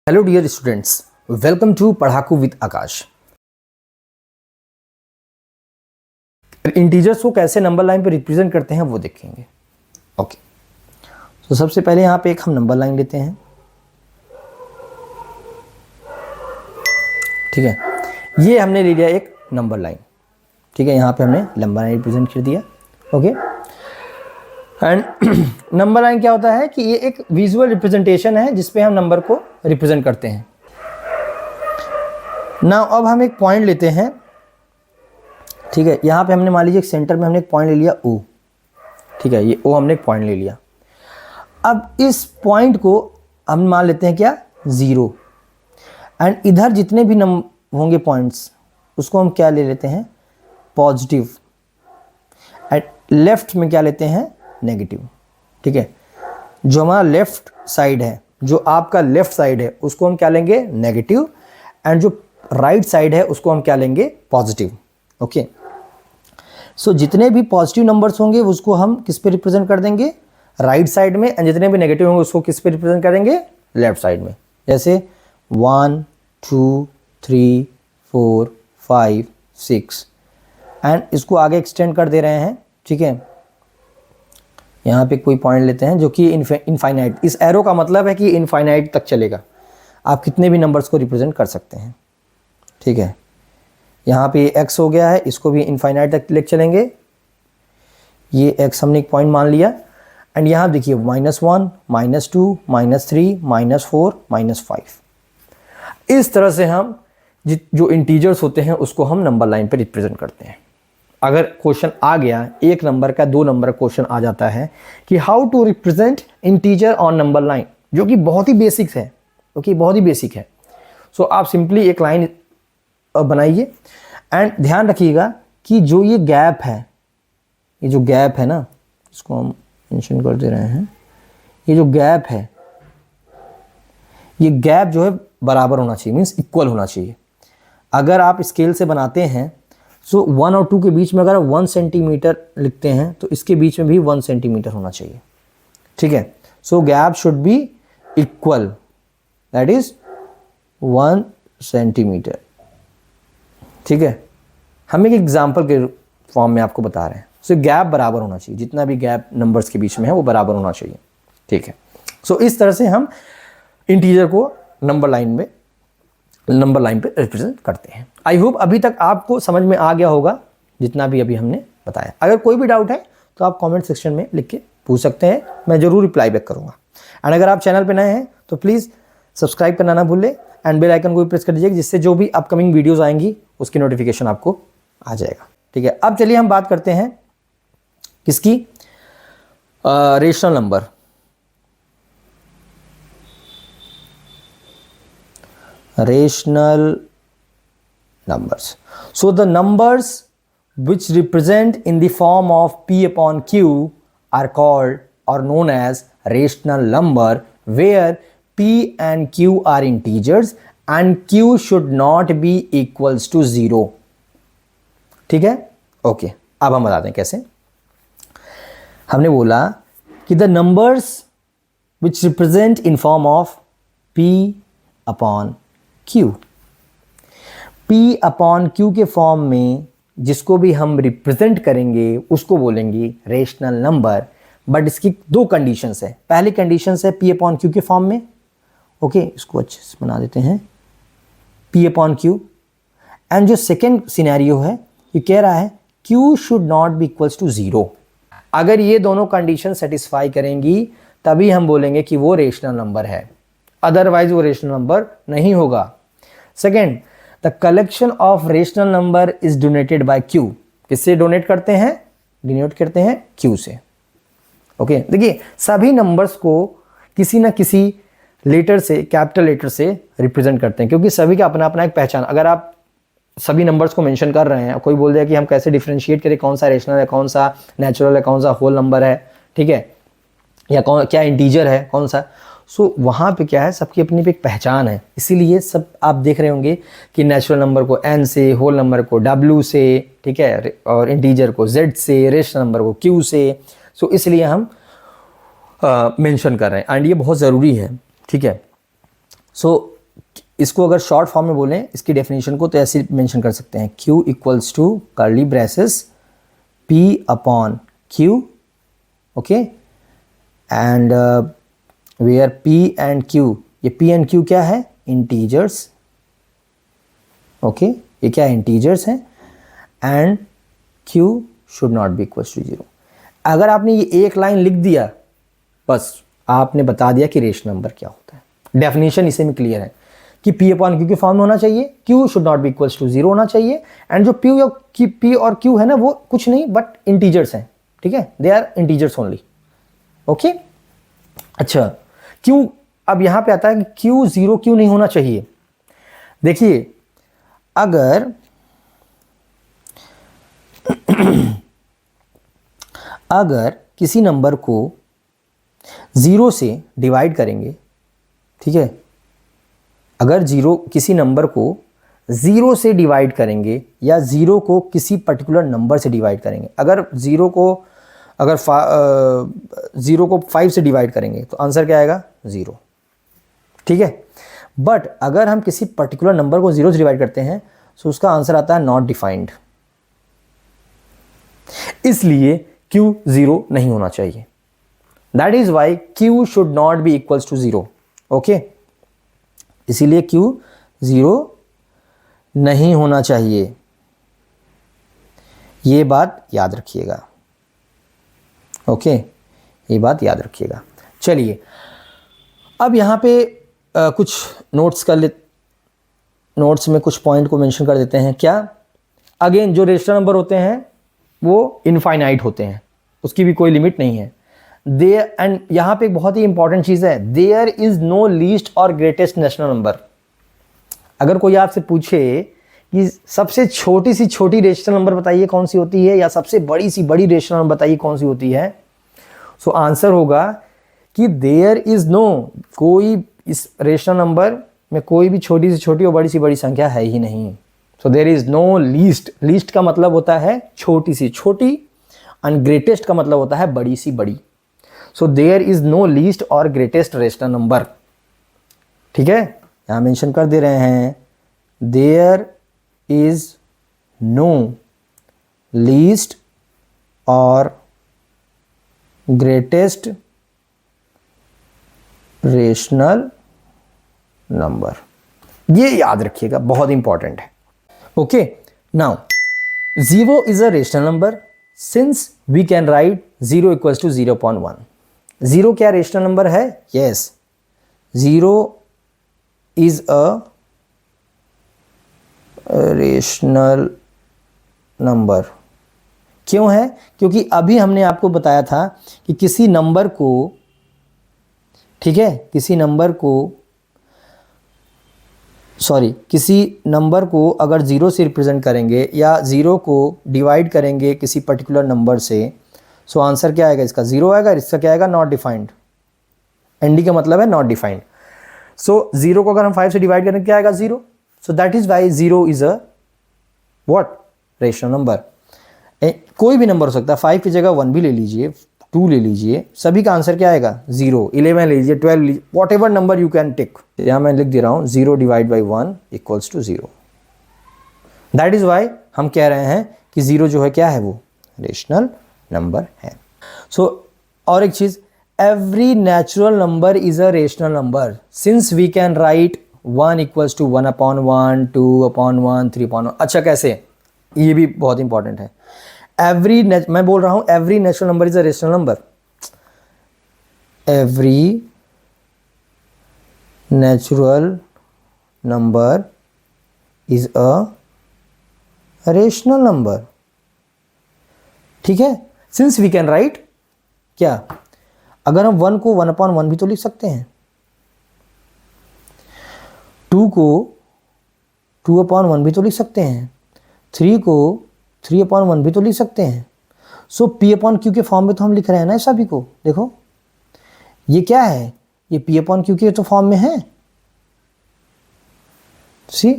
Hello dear students, welcome to Padhaku with Akash. Integers को कैसे number line पे रिप्रेजेंट करते हैं वो देखेंगे। ओके, तो सबसे पहले यहाँ पे एक हम नंबर लाइन लेते हैं। ठीक है, ये हमने ले लिया एक नंबर लाइन। ठीक है, यहाँ पे हमने नंबर लाइन रिप्रेजेंट कर दिया। ओके, एंड नंबर लाइन क्या होता है कि ये एक विजुअल रिप्रेजेंटेशन है जिसपे हम नंबर को रिप्रेजेंट करते हैं। नाउ अब हम एक पॉइंट लेते हैं। ठीक है, यहाँ पे हमने मान लीजिए सेंटर में हमने एक पॉइंट ले लिया O। ठीक है, ये O हमने एक पॉइंट ले लिया। अब इस पॉइंट को हम मान लेते हैं क्या, 0। एंड इधर जितने भी होंगे पॉइंट्स उसको हम क्या ले लेते हैं, पॉजिटिव। एंड लेफ्ट में क्या लेते हैं, नेगेटिव। ठीक है, जो हमारा लेफ्ट साइड है, जो आपका लेफ्ट साइड है उसको हम क्या लेंगे, नेगेटिव। एंड जो राइट साइड है उसको हम क्या लेंगे, पॉजिटिव। ओके, सो जितने भी पॉजिटिव नंबर्स होंगे उसको हम किस पे रिप्रेजेंट कर देंगे, राइट साइड में। एंड जितने भी नेगेटिव होंगे उसको किस पे रिप्रेजेंट करेंगे, लेफ्ट साइड में। जैसे 1 2 3 4 5 6 एंड इसको आगे एक्सटेंड कर दे रहे हैं। ठीक है, यहाँ पे कोई पॉइंट लेते हैं जो कि इनफाइनाइट, इस एरो का मतलब है कि इनफाइनाइट तक चलेगा, आप कितने भी नंबर्स को रिप्रेजेंट कर सकते हैं। ठीक है, यहाँ पे x हो गया है, इसको भी इनफाइनाइट तक लेके चलेंगे। ये x हमने एक पॉइंट मान लिया। एंड यहाँ देखिए -1 -2 -3 -4 -5। इस तरह से हम जो इंटीजर्स होते हैं उसको हम नंबर लाइन पे रिप्रेजेंट करते हैं। अगर क्वेश्चन आ गया, एक नंबर का 2 नंबर का क्वेश्चन आ जाता है कि how to represent integer on number line, जो कि बहुत ही बेसिक है, बहुत ही बेसिक है। सो आप सिंपली एक लाइन बनाइए। एंड ध्यान रखिएगा कि जो ये गैप है, ये जो गैप है ना, इसको हम मेंशन कर दे रहे हैं। ये जो गैप है, ये गैप जो है बराबर होना चाहिए, मीन्स इक्वल होना चाहिए। अगर आप स्केल से बनाते हैं सो 1 और 2 के बीच में अगर 1 सेंटीमीटर लिखते हैं तो इसके बीच में भी 1 सेंटीमीटर होना चाहिए। ठीक है, so gap should be equal, that is 1 centimetre. ठीक है, हम एक एग्जाम्पल के फॉर्म में आपको बता रहे हैं। सो गैप बराबर होना चाहिए, जितना भी गैप नंबर्स के बीच में है वो बराबर होना चाहिए। ठीक है, सो इस तरह से हम इंटीजर को नंबर लाइन पे रिप्रेजेंट करते हैं। आई होप अभी तक आपको समझ में आ गया होगा जितना भी अभी हमने बताया। अगर कोई भी डाउट है तो आप कमेंट सेक्शन में लिख के पूछ सकते हैं, मैं ज़रूर रिप्लाई बैक करूँगा। एंड अगर आप चैनल पे नए हैं तो प्लीज़ सब्सक्राइब करना ना भूलें एंड बेल आइकन को भी प्रेस कर दीजिए, जिससे जो भी अपकमिंग वीडियोज़ आएंगी उसकी नोटिफिकेशन आपको आ जाएगा। ठीक है, अब चलिए हम बात करते हैं किसकी, rational number. Rational numbers. So the numbers which represent in the form of P upon Q are called or known as rational number, where P and Q are integers and Q should not be equals to 0. ठीक है, okay, अब हम बताते हैं कैसे। हमने बोला कि the numbers which represent in form of P upon Q, P upon Q के फॉर्म में जिसको भी हम रिप्रेजेंट करेंगे उसको बोलेंगे रेशनल नंबर। बट इसकी 2 कंडीशंस है। पहली कंडीशंस है P अपॉन Q के फॉर्म में। ओके, इसको अच्छे से बना देते हैं, P अपॉन Q। एंड जो सेकेंड सिनेरियो है, ये कह रहा है Q should not be equals to 0। अगर ये दोनों कंडीशन सेटिस्फाई करेंगी तभी हम बोलेंगे कि वो रेशनल नंबर है, अदरवाइज वो रेशनल नंबर नहीं होगा। Second, the collection of rational number is donated bye Q। किससे डोनेट करते हैं, डिनोट करते हैं Q से। ओके, देखिए सभी नंबर्स को किसी ना किसी लेटर से, कैपिटल लेटर से रिप्रेजेंट करते हैं, क्योंकि सभी का अपना अपना एक पहचान। अगर आप सभी नंबर्स को मेंशन कर रहे हैं, कोई बोल दिया कि हम कैसे डिफरेंशिएट करें कौन सा रेशनल है, कौन सा नेचुरल है, कौन सा होल नंबर है, ठीक है, या क्या इंटीजर है कौन सा। सो वहाँ पे क्या है, सबकी अपनी पे एक पहचान है। इसीलिए सब आप देख रहे होंगे कि नेचुरल नंबर को N से, होल नंबर को W से, ठीक है, और इंटीजर को Z से, रेशनल नंबर को Q से। सो इसलिए हम मेंशन कर रहे हैं एंड ये बहुत ज़रूरी है। ठीक है, सो इसको अगर शॉर्ट फॉर्म में बोलें इसकी डेफिनेशन को तो ऐसे मेंशन कर सकते हैं, Q equals to curly braces P upon Q, okay, and where P and Q, ये P एंड Q क्या है, इंटीजर्स, ओके, ये क्या है, इंटीजर्स हैं, and Q should not be equals to 0। अगर आपने ये एक लाइन लिख दिया बस आपने बता दिया कि रेशनल नंबर क्या होता है। डेफिनेशन इसे में क्लियर है कि P अपॉन Q के फॉर्म में होना चाहिए, Q should not be equals to 0 होना चाहिए, एंड जो P और Q है ना वो कुछ नहीं बट इंटीजर्स हैं, ठीक है, they are integers only, okay. अच्छा, क्यों, अब यहां पे आता है कि Q 0 क्यों नहीं होना चाहिए। देखिए अगर अगर किसी नंबर को 0 से डिवाइड करेंगे, ठीक है, अगर किसी नंबर को 0 से डिवाइड करेंगे या 0 को किसी पर्टिकुलर नंबर से डिवाइड करेंगे, अगर 0 को 5 से डिवाइड करेंगे तो आंसर क्या आएगा, 0, ठीक है। बट अगर हम किसी पर्टिकुलर नंबर को 0 से डिवाइड करते हैं तो उसका आंसर आता है नॉट डिफाइंड, इसलिए Q 0 नहीं होना चाहिए। That is why Q should not be equals to 0, okay, इसीलिए Q 0 नहीं होना चाहिए, ये बात याद रखिएगा, ओके, ये बात याद रखिएगा। चलिए अब यहां पे कुछ नोट्स में कुछ पॉइंट को मेंशन कर देते हैं। क्या, अगेन जो रेशनल नंबर होते हैं वो इनफाइनाइट होते हैं, उसकी भी कोई लिमिट नहीं है। एंड यहां पे एक बहुत ही इंपॉर्टेंट चीज है, देयर इज नो लीस्ट और ग्रेटेस्ट नेशनल नंबर। अगर कोई आपसे पूछे कि सबसे छोटी सी छोटी रेशनल नंबर बताइए कौन सी होती है, या सबसे बड़ी सी बड़ी रेशनल नंबर बताइए कौन सी होती है, सो आंसर होगा कि देयर इज नो, कोई इस रेशनल नंबर में कोई भी छोटी सी छोटी और बड़ी सी बड़ी संख्या है ही नहीं। So there is no least, least का मतलब होता है छोटी सी छोटी, एंड ग्रेटेस्ट का मतलब होता है बड़ी सी बड़ी। So there is no least और ग्रेटेस्ट रेशनल नंबर, ठीक है, यहां मेंशन कर दे रहे हैं, देयर इज नो लीस्ट और ग्रेटेस्ट रेशनल नंबर, ये याद रखिएगा, बहुत इंपॉर्टेंट है, okay. Now 0 is a rational number since we can write 0 equals to 0.1। 0 क्या रेशनल नंबर है, yes, 0 is a rational number. क्यों है, क्योंकि अभी हमने आपको बताया था कि किसी नंबर को, ठीक है, किसी नंबर को अगर 0 से रिप्रेजेंट करेंगे या 0 को डिवाइड करेंगे किसी पर्टिकुलर नंबर से, सो आंसर क्या आएगा, इसका 0 आएगा, इसका क्या आएगा, नॉट डिफाइंड। एनडी का मतलब है नॉट डिफाइंड। सो 0 को अगर हम 5 से डिवाइड करें क्या आएगा, 0। So that is why 0 is a what, rational number. कोई भी नंबर हो सकता है, 5 की जगह 1 भी ले लीजिए, 2 ले लीजिए, सभी का आंसर क्या आएगा, 0। 11 ले लीजिए, 12 लीजिए, whatever number you can take. यहां मैं लिख दे रहा हूं 0 divide by 1 equals to 0। That is why हम कह रहे हैं कि 0 जो है क्या है, वो रेशनल नंबर है। सो और एक चीज, every natural number is a rational number since we can write 1 equals to 1/1, 2/1, 3/1। अच्छा कैसे, ये भी बहुत इंपॉर्टेंट है। मैं बोल रहा हूं every natural number is a rational number, every natural number is a rational number, ठीक है, सिंस वी कैन राइट, क्या, अगर हम 1 को 1/1 भी तो लिख सकते हैं, 2 को 2/1 भी तो लिख सकते हैं, 3 को 3/1 भी तो लिख सकते हैं। सो P/Q के फॉर्म में तो हम लिख रहे हैं ना सभी को। देखो ये क्या है, ये P/Q के तो फॉर्म में है, सी।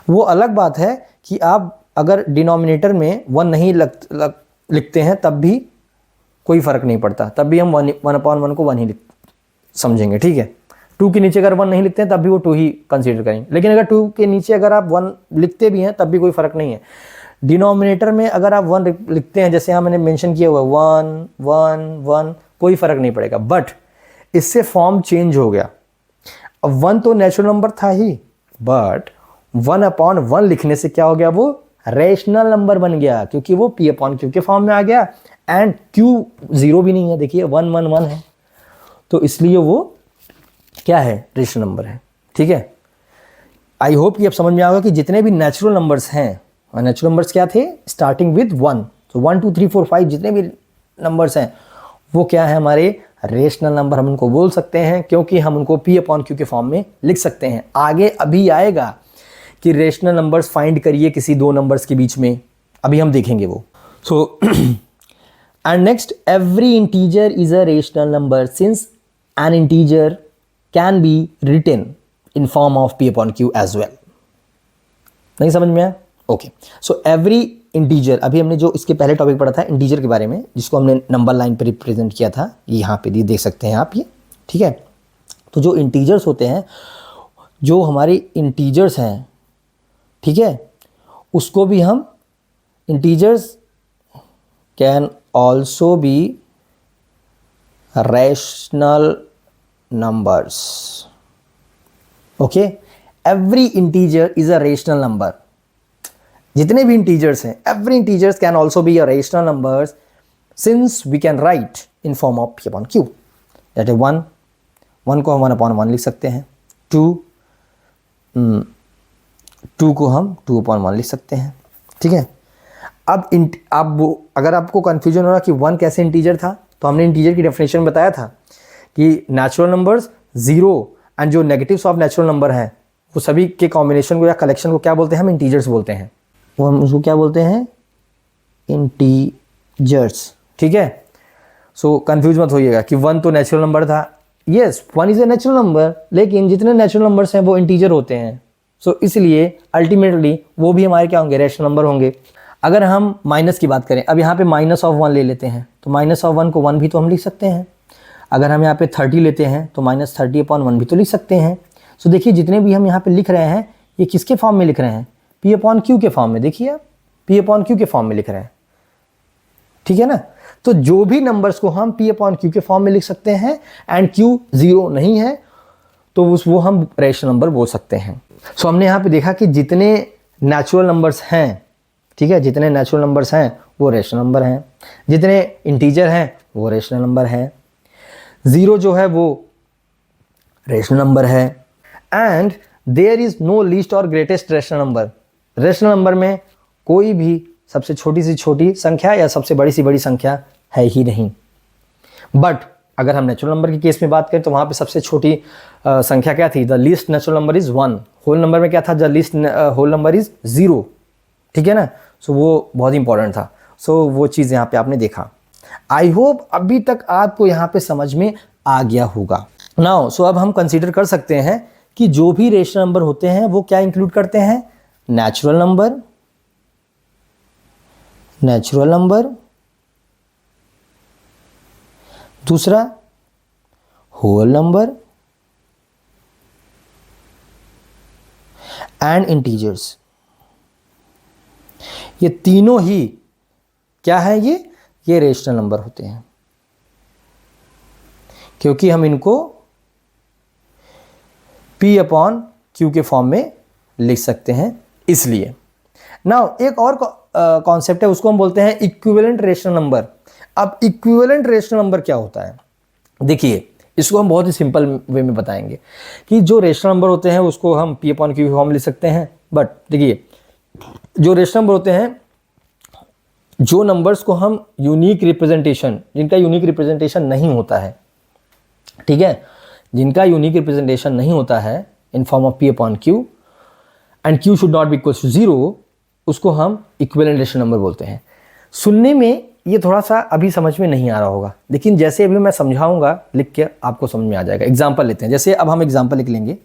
वो अलग बात है कि आप अगर डिनोमिनेटर में 1 नहीं लिखते हैं तब भी कोई फर्क नहीं पड़ता, तब भी हम 1/1 को 1 ही लिखते, समझेंगे, ठीक है। 2 के नीचे अगर 1 नहीं लिखते हैं तब भी वो 2 ही कंसीडर करेंगे, लेकिन अगर 2 के नीचे अगर आप 1 लिखते भी हैं तब भी कोई फ़र्क नहीं है। डिनोमिनेटर में अगर आप 1 लिखते हैं, जैसे यहाँ मैंने मेंशन किया हुआ 1 1 1, कोई फ़र्क नहीं पड़ेगा। बट इससे फॉर्म चेंज हो गया। अब 1 तो नेचुरल नंबर था ही, बट 1/1 लिखने से क्या हो गया, वो रेशनल नंबर बन गया, क्योंकि वो P/Q के फॉर्म में आ गया। एंड Q 0 भी नहीं है, देखिए 1 1 1 है, तो इसलिए वो क्या है, रेशनल नंबर है, ठीक है। आई होप कि अब समझ में आएगा कि जितने भी नेचुरल नंबर्स हैं, और नेचुरल नंबर्स क्या थे, स्टार्टिंग विद 1, तो 1 2 3 4 5 जितने भी नंबर्स हैं वो क्या है, हमारे रेशनल नंबर हम उनको बोल सकते हैं, क्योंकि हम उनको P/Q के फॉर्म में लिख सकते हैं। आगे अभी आएगा कि रेशनल नंबर्स फाइंड करिए किसी 2 नंबर्स के बीच में, अभी हम देखेंगे वो। So and next, every integer is a rational number since an integer can be written in form of P/Q as well. नहीं समझ में आया? ओके, सो एवरी इंटीजर, अभी हमने जो इसके पहले टॉपिक पढ़ा था इंटीजर के बारे में, जिसको हमने नंबर लाइन पे रिप्रेजेंट किया था, यहाँ पे देख सकते हैं आप ये, ठीक है। तो जो इंटीजर्स होते हैं, जो हमारे इंटीजर्स हैं, ठीक है, उसको भी हम, integers can also be rational numbers. Okay, every integer is a rational number. जितने भी इंटीजर्स हैं, every integers can also be a rational numbers since we can write in form of P/Q। That is 1 को हम 1/1 लिख सकते हैं, 2 को हम 2/1 लिख सकते हैं, ठीक है। अब वो अगर आपको कन्फ्यूजन हो रहा कि 1 कैसे इंटीजर था, तो हमने इंटीजर की डेफिनेशन बताया था कि नेचुरल नंबर्स 0 एंड जो नेगेटिव्स ऑफ नेचुरल नंबर हैं, वो सभी के कॉम्बिनेशन को या कलेक्शन को क्या बोलते हैं, हम इंटीजर्स बोलते हैं। वो हम उसको क्या बोलते हैं, इंटीजर्स, ठीक है। सो कंफ्यूज मत होइएगा कि 1 तो नेचुरल नंबर था। Yes, 1 is a natural number, लेकिन जितने नेचुरल नंबर्स हैं वो इंटीजर होते हैं। सो इसलिए अल्टीमेटली वो भी हमारे क्या होंगे, रेशनल नंबर होंगे। अगर हम माइनस की बात करें, अब यहाँ पे -1 ले लेते हैं, तो -1 को 1 भी तो हम लिख सकते हैं। अगर हम यहाँ पे 30 लेते हैं तो -30/1 भी तो लिख सकते हैं। सो देखिए, जितने भी हम यहाँ पे लिख रहे हैं, ये किसके फॉर्म में लिख रहे हैं, P/Q के फॉर्म में। देखिए आप, P/Q के फॉर्म में लिख रहे हैं, ठीक है ना। तो जो भी नंबर्स को हम P/Q के फॉर्म में लिख सकते हैं एंड Q 0 नहीं है, तो वो हम रेशनल नंबर बोल सकते हैं। सो हमने यहाँ पे देखा कि जितने नेचुरल नंबर्स हैं, ठीक है, जितने नेचुरल नंबर्स हैं वो रेशनल नंबर हैं, जितने इंटीजर हैं वो रेशनल नंबर है, 0 जो है वो रेशनल नंबर है, and there is no least और greatest rational number. Rational number में कोई भी सबसे छोटी सी छोटी संख्या या सबसे बड़ी सी बड़ी संख्या है ही नहीं। बट अगर हम नेचुरल नंबर के केस में बात करें तो वहाँ पे सबसे छोटी संख्या क्या थी, the least natural number is 1। Whole number में क्या था, the least whole number is 0, ठीक है ना। सो वो बहुत इंपॉर्टेंट था। सो वो चीज़ यहाँ पे आपने देखा। आई होप अभी तक आपको यहाँ पे समझ में आ गया होगा। नाउ सो अब हम कंसीडर कर सकते हैं कि जो भी रेशनल नंबर होते हैं वो क्या इंक्लूड करते हैं, नेचुरल नंबर, दूसरा होल नंबर एंड इंटीजर्स। ये तीनों ही क्या है, ये रेशनल नंबर होते हैं, क्योंकि हम इनको P/Q के फॉर्म में लिख सकते हैं इसलिए। नाउ एक और कॉन्सेप्ट है, उसको हम बोलते हैं इक्विवेलेंट रेशनल नंबर। अब इक्विवेलेंट रेशनल नंबर क्या होता है, देखिए इसको हम बहुत ही सिंपल वे में बताएंगे कि जो रेशनल नंबर होते हैं उसको हम P/Q के फॉर्म में लिख सकते हैं। बट देखिए, जो रेशनल नंबर होते हैं, जो नंबर्स को हम यूनिक रिप्रेजेंटेशन, जिनका यूनिक रिप्रेजेंटेशन नहीं होता है, ठीक है, जिनका यूनिक रिप्रेजेंटेशन नहीं होता है in form of P/Q and Q should not be equal to 0, उसको हम इक्विवेलेंट रेशनल नंबर बोलते हैं। सुनने में ये थोड़ा सा अभी समझ में नहीं आ रहा होगा, लेकिन जैसे अभी मैं समझाऊंगा लिख के आपको समझ में आ जाएगा। एग्जाम्पल लेते हैं, जैसे अब हम एग्जाम्पल लिख लेंगे,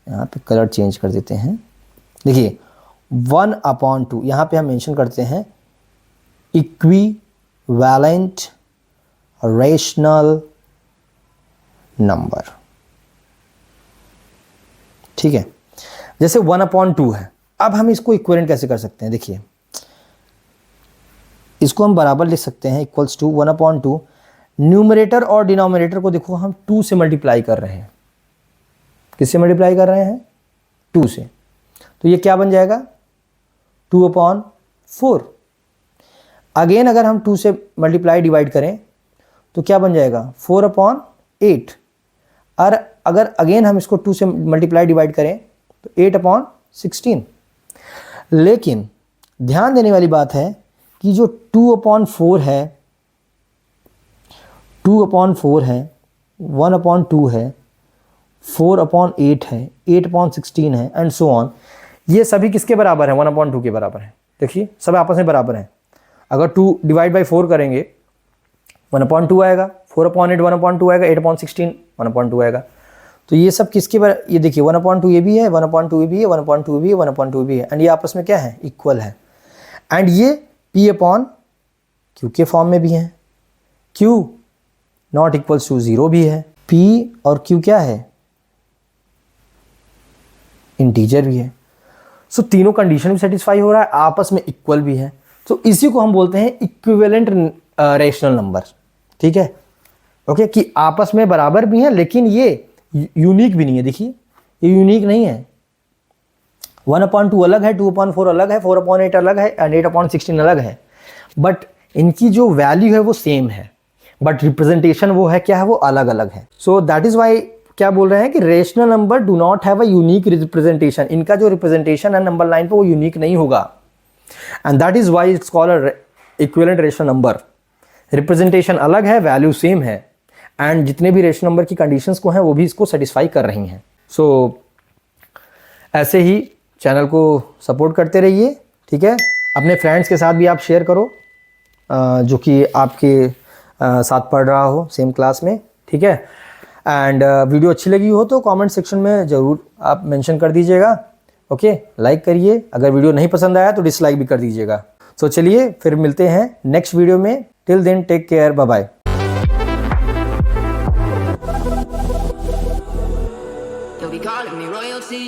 यहाँ पे कलर चेंज कर देते हैं। देखिए 1/2 यहाँ पे हम मेंशन करते हैं इक्विवेलेंट रेशनल नंबर। ठीक है, जैसे 1/2 है। अब हम इसको इक्विवेलेंट कैसे कर सकते हैं, देखिए इसको हम बराबर लिख सकते हैं इक्वल्स टू 1/2। न्यूमरेटर और डिनोमिनेटर को देखो हम 2 से मल्टीप्लाई कर रहे हैं। किससे मल्टीप्लाई कर रहे हैं, 2 से। तो ये क्या बन जाएगा, 2/4। अगेन अगर हम 2 से मल्टीप्लाई डिवाइड करें तो क्या बन जाएगा, 4/8। और अगर अगेन हम इसको 2 से मल्टीप्लाई डिवाइड करें तो 8/16। लेकिन ध्यान देने वाली बात है कि जो 2/4 है, 2/4 है, 1/2 है, 4/8 है, 8/16 है एंड सो ऑन, ये सभी किसके बराबर है, 1/2 के बराबर है। देखिए सब आपस में बराबर हैं। अगर 2 डिवाइड बाई 4 करेंगे 1/2 आएगा, 4/8 1/2 आएगा, 8/16 1/2 आएगा। तो ये सब किसके बराबर, ये देखिए 1/2 ये भी है, 1/2 ये भी है, 1/2 ये भी है, 1/2 ये भी है, एंड ये आपस में क्या है, इक्वल है। एंड ये P/Q के फॉर्म में भी है। Q नॉट इक्वल्स टू 0 भी है। P और Q क्या है, इंटीजर भी है। सो तीनों कंडीशन भी सेटिस्फाई हो रहा है, आपस में इक्वल भी है। तो इसी को हम बोलते हैं इक्विवेलेंट रेशनल नंबर। ठीक है, ओके, कि आपस में बराबर भी हैं लेकिन ये यूनिक भी नहीं है। देखिए ये यूनिक नहीं है, 1/2 अलग है, 2/4 अलग है, 4/8 अलग है एंड 8/16 अलग है, बट इनकी जो वैल्यू है वो सेम है, बट रिप्रेजेंटेशन वो है क्या है, वो अलग अलग है। सो दैट इज वाई क्या बोल रहे हैं कि rational number do not have a unique representation. इनका जो रिप्रेजेंटेशन है नंबर लाइन पे वो यूनिक नहीं होगा, and that is why it's called equivalent rational number. Representation अलग है, वैल्यू सेम है, एंड जितने भी रेशनल नंबर की कंडीशंस को हैं वो भी इसको सेटिस्फाई कर रही हैं। सो ऐसे ही चैनल को सपोर्ट करते रहिए। ठीक है, अपने फ्रेंड्स के साथ भी आप शेयर करो जो कि आपके साथ पढ़ रहा हो सेम क्लास में। ठीक है, एंड वीडियो अच्छी लगी हो तो कमेंट सेक्शन में ज़रूर आप मेंशन कर दीजिएगा। ओके, लाइक करिए, अगर वीडियो नहीं पसंद आया तो डिसलाइक भी कर दीजिएगा। सो चलिए फिर मिलते हैं नेक्स्ट वीडियो में। Till then take care, bye bye. You'll be calling me royalty.